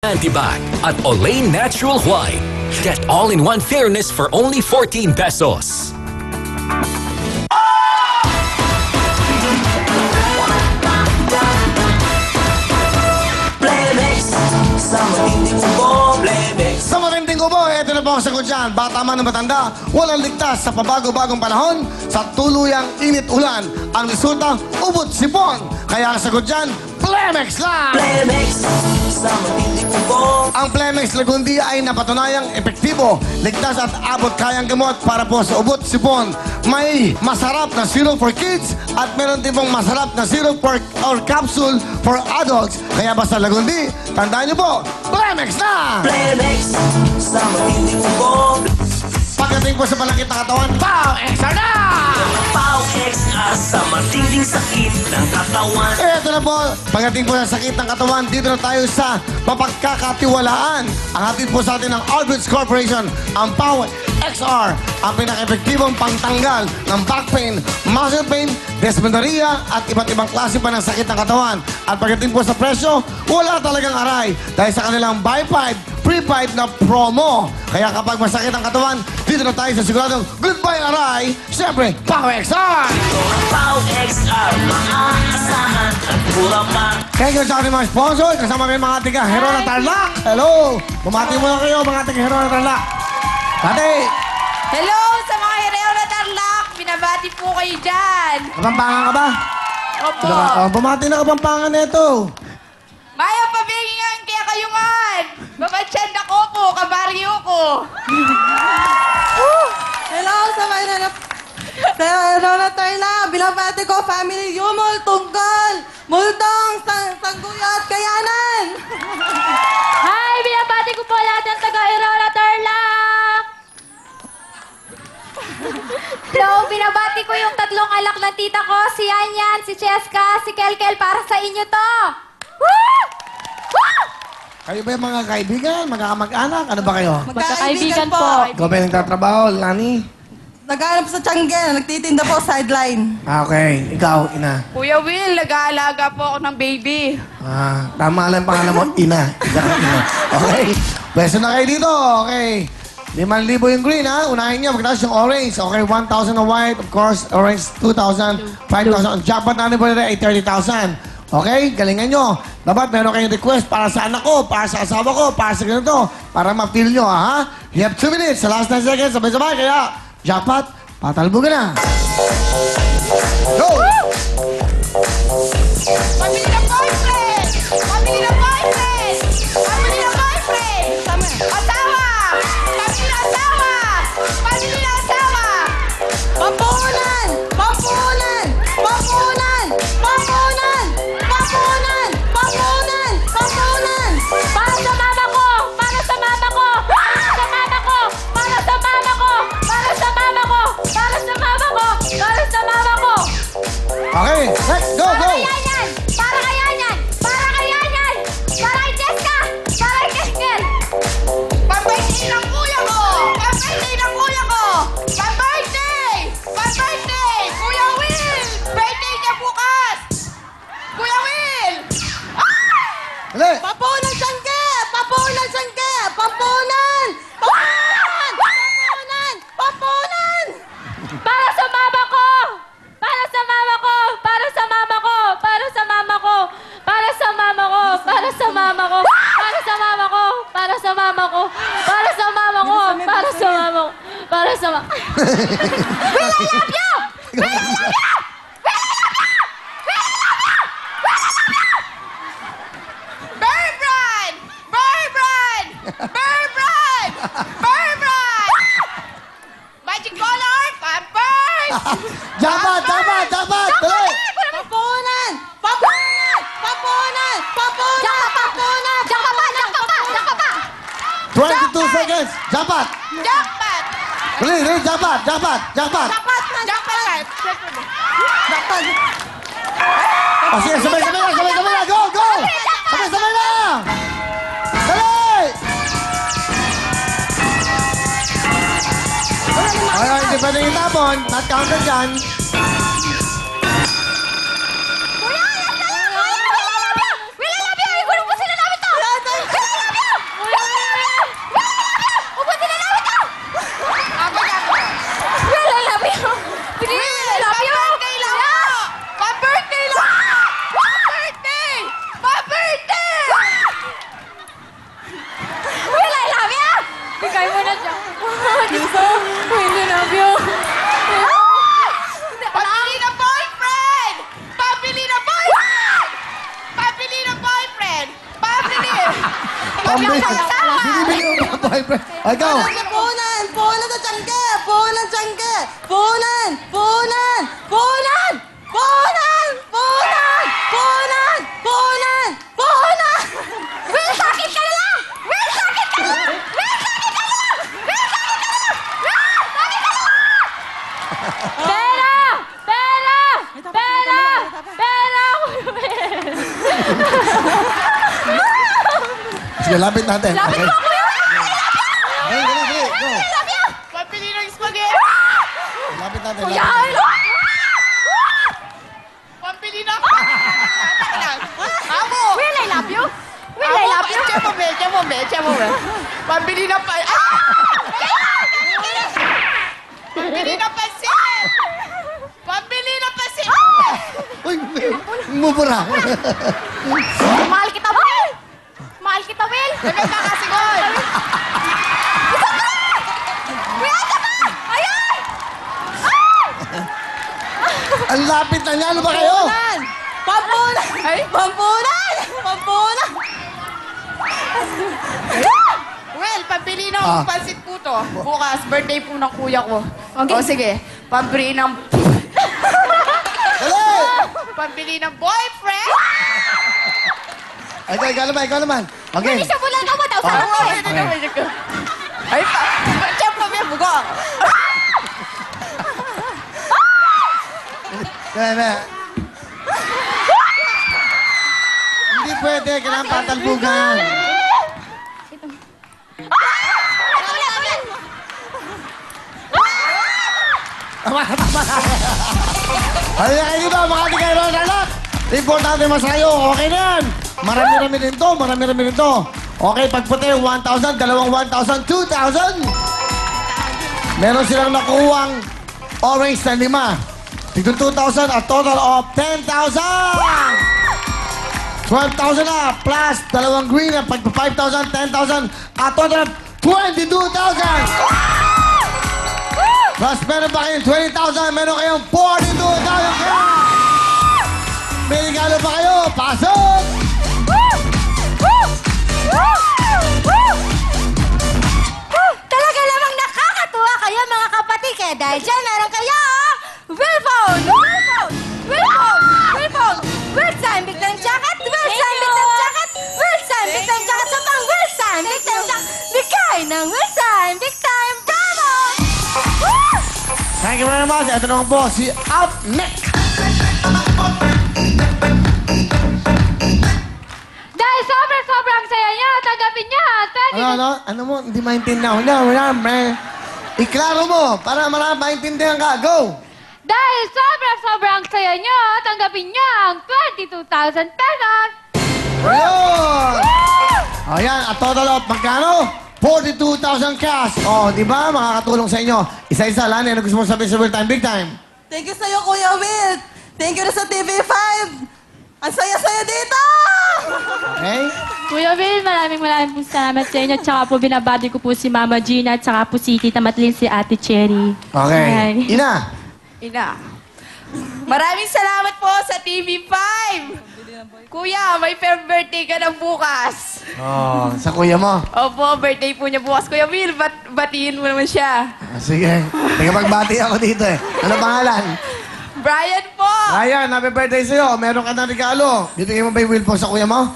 Antibag at Olay Natural White. Get all-in-one fairness for only 14 pesos. Sa matinding kubo, ito na po ang sagot dyan. Bata man na matanda, walang ligtas sa pabago-bagong panahon. Sa tuluyang init ulan, ang resulta, ubot sipon. Kaya ang sagot dyan, Plemex lang! Plemex, sa matinding kubo. Ang Plemex Lagundi ay napatunayang epektibo, ligtas at abot kayang gamot para po sa ubot sipon. May masarap na syrup for kids at meron din pong masarap na syrup or capsule for adults. Kaya basta Lagundi, tandaan niyo po, Plemex na! Plemex, sa matinding kubo. Pagdating po sa palakit na katawan, Pow! Extra na! Pow XR sa matinding sakit ng katawan. Ito na po, pagdating po sa sakit ng katawan, dito na tayo sa mapagkakatiwalaan. Ang hatid po sa atin ng Aldrich Corporation, ang Pow XR, ang pinaka-epektibong pangtanggal ng back pain, muscle pain, dysmenorrhea at iba't ibang klase pa ng sakit ng katawan. At pagdating po sa presyo, wala talagang aray dahil sa kanilang buy 5, free 5 na promo. Kaya kapag masakit ang katawan, dito na tayo sa siguradong goodbye aray. Siyempre, Pow XR! Pow XR, maaasahan at puraman. Thank you sa ating mga sponsor. Kasama may mga tiga Herona Tarlac. Hello! Bumati muna kayo mga tiga Herona Tarlac. Dati! Hello sa mga Hereo na Tarlac! Binabati po kayo dyan! Kapampangan ka ba? Opo! Bumati na kapampangan na ito. Maya pabingan kaya kayungan! Babatsyan ako po, kabaryo ko! Hello sa mga Herona Tarlac! Binabati ko, family Yumol, Tunggal, Muldong, Sangguya at Kayanan! Hi! Binabati ko po lahat ng taga-Herona Tarlac! Hello! Binabati ko yung tatlong alak ng tita ko, si Yanyan, si Cheska, si Kelkel, para sa inyo to! Woo! Woo! Kayo ba yung mga kaibigan, mga kamag-anak? Ano ba kayo? Magkakaibigan po. Ikaw ba yung nagtatrabaho, Lani? Naghanap sa Tiangge, nagtitinda po sideline. Okay. Ikaw, ina. Kuya Will, nag-aalaga po ako ng baby. Tama lang yung pangalan mo, ina. Ika ka, ina. Okay. Pwesto na kayo dito. Okay. 5,000 yung green, ha? Unahin niyo, magtaas yung orange. Okay, 1,000 ang white. Of course, orange, 2,000, 5,000. Ang jackpot natin po nila ay 30,000. Okay? Galingan nyo. Dapat meron kayong request para sa anak ko, para sa asawa ko, para sa ganito, para ma-feel nyo, ha? You have 2 minutes. Sa last 10 seconds, sabay-sabay. Kaya, jackpot, patalbo ka na. Go! Pamilya ng boyfriend! Pamilya ng boyfriend! Pamilya ng boyfriend! Asawa! Pamilya asawa! Pamilya asawa! Pampunan! Pampunan! Pampunan! Pampunan! Pampunan! Pampunan! Pampunan! Para sa mama ko! Para sa mama ko! Para sa mama ko! Para sa mama ko! Para sa mama ko! Para sa mama ko! Para sa mama ko! Okay, next, go, Para go! kay Yanyan! Para kay Yanyan! Para kay Yanyan! Para kay Jessica! Para kay Keskel! Pang-birthday ng kuya ko! Pang-birthday ng kuya ko! Pang-birthday! Pang-birthday! Kuya Will! Birthday niya bukas! Kuya Will! Dali! Pampunan Tiangge! Pampunan Tiangge! Pampunan! Pampunan! Pampunan! Pampunan! Para sa mama ko! Para sa mama ko! Para sa mama ko! Para sa mama ko! Para sa mama ko! Para sa mama ko! Para sa mama ko! Para sa mama ko! Para sa mama ko! Para sa mama ko! Para sa mama Will, I love you! Will, I love you! Will, I love you! Will, I love you! Will, I love you! Berbrand! Berbrand! Berbrand! Berbrand! Magic color! Pampers! Jackpot, jackpot, jackpot! Dali! Pampunan! Pampunan! Pampunan! Pampunan! Pampunan! Jaka pa! Jaka pa! Jaka pa! 22 seconds! Jackpot! Jackpot! Dali, dali, jackpot, jackpot, jackpot! Dapat na! Jackpot! Dapat! O sige, sabay-sabay na, sabay-sabay na! Go, go! Sabay-sabay na! Dali! Ay, hindi pwedeng itapon. Not counted dyan. Will, I love you! Will, I love you! Igulong po sila namin to! Will, I love you! Pambili. Binibili mo ba, boyfriend? O, ikaw. Punan! Punan sa tiyangge! Punan tiyangge! Punan! Punan! Punan! Punan! Punan! Punan! Punan! Punan! Will, sakit ka na lang! Will, sakit ka na lang! Will, sakit ka na lang! Will, sakit ka na lang! Will, sakit ka na lang! Pera! Pera! Pera! Pera! Sige, lapit natin. Lapit Okay. mo, Kuya Will! Hey, dali, go. Love you! Pabili ng spaghetti. Lapit natin. Kuya lapit. Will! Pabili ng... Amo! Will, I love you! Will, I love you! Check mo, be. Pabili ng pa... Pabili ng pasit! Pabili ng pasit! Uy, mubura. Mahal kita, Will! Mahal kita, Will! Bebe ka kasi, Goy! Will, asa ka? Ayan! Ang lapit na niya. Ano ba kayo? Punan! Pampunan! Ay, pampunan! Pampunan! Well, pabili ng Ah. pansit puto. Bukas, birthday po ng kuya ko. Okay. O sige, pabili ng... Dali! Pabili ng boyfriend! Ay, ikaw naman. Okay. Hindi siya bulan ka mo daw sa Oh. ako eh. Okay. Ay, check mo, be, bugo. Bebe. Hindi pwede. Kailangan patalbugan. Tama. Halika kayo dito, mga tigay ron, anak. Importante masayo. Okay na yan. Marami-rami rin to. Marami-rami rin to. Okay, pagputi, 1,000, dalawang 1,000, 2,000. Meron silang nakuhang orange na 5. Tigto 2,000, a total of 10,000. 12,000 na, plus dalawang green na pag 5,000, 10,000, a total of 22,000. Plus meron pa kayong 20,000, meron kayong 42,000 cash. May regalo pa kayo, pasok! Talaga namang nakakatuwa kayo mga kapatid. Kaya dahil dyan, meron kayo Will phone! Will phone! Will phone! Will phone! Will Sambik ng jacket! Will Sambik ng jacket! Will Sambik ng jacket sa pang Will Sambik ng jacket! Bigay ng Will Sambik time! Bravo! Woo! Thank you very much. Ito naman po, si Out Nick. Dahil sobrang saya niya, tanggapin niya. Ano mo? Hindi maintindihan. Wala, man. Iklaro mo, para marami maintindihan ka. Go! Dahil sobrang saya niya, tanggapin niya ang 22,000 pesos. Ayun! Ayan, a total of magkano? 42,000 cash. Oh, di ba? Makakatulong sa inyo. Isa-isa, Lani, ano gusto mo sabihin sa Real Time Big Time? Thank you sa'yo, Kuya Will! Thank you na sa TV5! Ang saya-saya dito! Okay? Kuya Will, maraming po salamat sa inyo. Tsaka po binabati ko po si Mama Gina at tsaka po si Tita Matlin, si Ate Cherry. Okay. Ayan. Ina! Ina. Maraming salamat po sa TV5. Kuya, may fair birthday ka na bukas. Oh, sa kuya mo. Opo, birthday po niya bukas. Kuya Will, batiin mo naman siya. Ah, sige. Teka, magbati ako dito eh. Ano pangalan? Brian po! Ryan, happy birthday sa'yo. Meron ka ng regalo. Bibigyan mo ba yung Will po sa kuya mo?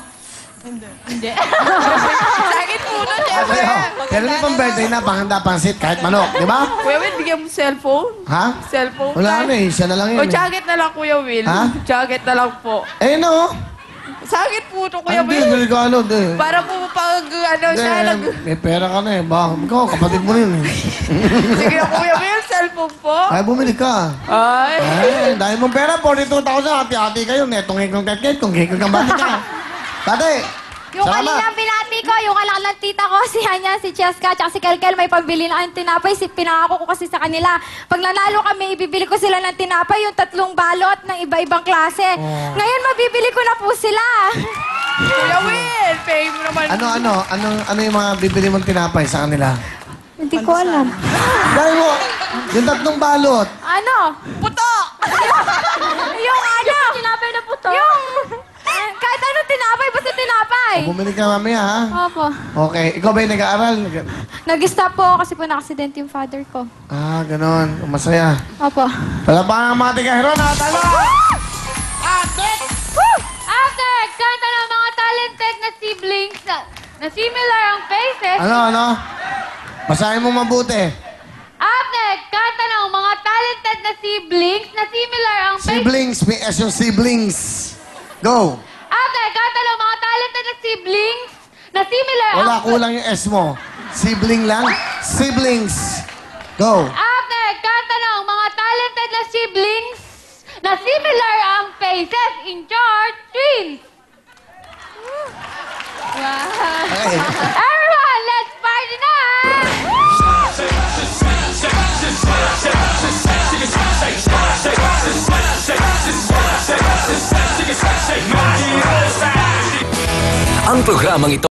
Sakit po na, Ah, syempre. sa'yo. Pero may pang birthday na, panghanda pansit, kahit manok. Di ba? Kuya Will, bigyan mo cellphone. Ha? Cellphone. Wala na eh. Siya na lang O, yun. eh. jacket na lang, Kuya Will. Ha? Jacket na lang po. Eh, no. Sakit po to, Kuya Hindi, Will. may regalo. Hindi. Para po pag, siya nag... May pera ka na eh. Baka, ikaw, kapatid mo rin eh. Sige na, Kuya Will, cellphone po. Ay, bumili ka. Ay. Ay, dahil mong pera, 42,000. Hati-hati kayo. Netong hikong ket-ket. Kung hikong kang bati ka. Tate, Yung salamat. kalinang binati ko, yung kalalang tita ko, si Hanya, si Cheska, tsaka si Kelkel, may pambili na kayong tinapay. Pinangako ko kasi sa kanila. Pag nanalo kami, ibibili ko sila ng tinapay, yung 3 balot ng iba-ibang klase. Ngayon, mabibili ko na po sila. Kuya Will, pay mo naman. Ano yung mga bibili mong tinapay sa kanila? Hindi ko alam. Dahil mo, yung 3 balot. Ano? Puto! Yung ano? Tinapay na puto? Yung... kahit anong tinapay, basta tinapay. bahay. Bumili ka mamaya, ha? Opo. Okay. Ikaw ba yung nag-aaral? Nag-stop po ako kasi po na-accident yung father ko. Ah, ganon. Masaya. Opo. Palapakan ang mga tiga-hero na talo! After, kanta ng mga talented na siblings na similar ang faces. Ano? Basahin mo mabuti. After, kanta ng mga talented na siblings na similar ang faces. Siblings. May S yung siblings. Go. After, kanta ng mga talented na siblings na similar Wala, ang... kulang yung S mo. Sibling lang. Siblings. Go. After, kanta ng mga talented na siblings na similar ang faces. In short, twins. Wow. Okay. Everyone, let's party na! Ang programang ito